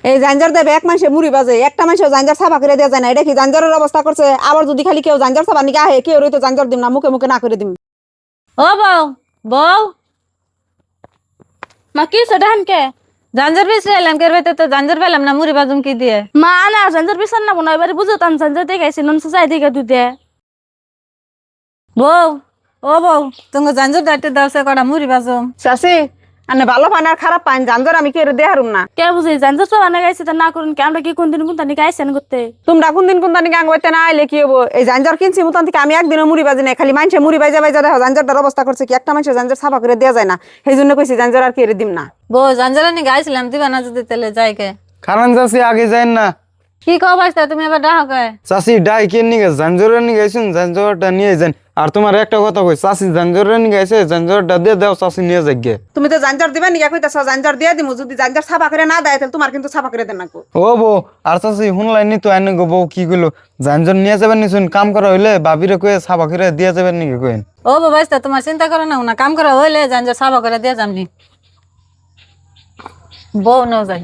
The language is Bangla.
এই জাঞ্জার দেবে এক মাসে মুড়ি বাজে একটা মাসে জাঞ্জার সাফা করে দেওয়া যায় না। এটা কি জাঞ্জারের অবস্থা করছে? আবার যদি খালি কেউ জাঞ্জার সাফা নিকে আহে কেউ রইতো জাঞ্জার দিম না, মুখে মুখে না করে দিম। ও বউ বউ মা কি সেটান কে জাঞ্জার বেশি এলাম কে রইতে তো জাঞ্জার পেলাম না, মুড়ি বাজুম কি দিয়ে? মা না জাঞ্জার বিছান না বোনা এবারে বুঝো তান জাঞ্জার দেখাইছি নন সাই দিকে দুতে বউ ও বউ তুমি জাঞ্জার দাইতে দাওছে কটা মুড়ি বাজুম। চাষি আনে ভালো পান আর খারাপ পান জাঞ্জার আমি কে দেহারুম না। কে বুঝি জাঞ্জার তো বানা গাইছে তা না করুন কে আমরা কি কোন দিন কোন তানি গাইছেন করতে তোমরা কোন দিন কোন তানি গাং বাইতে না আইলে কি হবো? এই জাঞ্জার কিনছি মতন থেকে আমি একদিনও মুড়ি বাজি নাই, খালি মানুষে মুড়ি বাইজা বাইজা দেখো জাঞ্জারটার অবস্থা করছে কি। একটা মানুষের জাঞ্জার সাফা করে দেওয়া যায় না, সেই জন্য কইছি জাঞ্জার আর কে দিম না। বউ জাঞ্জার নি গাইছিলাম দিবা না যদি তেলে যাই কে। কারণ চাষি আগে যাই না কি কও বাস্তা তুমি এবার ডাহ কয়? চাষি ডাই কে নিয়ে জাঞ্জরের নিয়ে গেছেন, জাঞ্জরটা নিয়ে যান। আর তোমার একটা কথা কই, চাষি জাঞ্জরের নিয়ে গেছে, জাঞ্জরটা দিয়ে দাও, চাষি নিয়ে যাক গে। তুমি তো জাঞ্জার দিবা নিকা কইতাছ, জাঞ্জার দিয়ে দিমু। যদি জাঞ্জার সাফা করে না দেয় তাহলে তোমার কিন্তু সাফা করে দেন না। ও বউ আর চাষি শুনলাইনি তো আইন গো বউ কি কইলো, জাঞ্জর নিয়ে যাবেন নিশুন, কাম করা হইলে বাবিরে কয়ে সাবা করে দিয়ে যাবেন নাকি কইন। ও বউ বাস্তা তোমার চিন্তা করো না, কাম করা হইলে জাঞ্জার সাফা করে দিয়ে যামনি। বউ নাও যাই।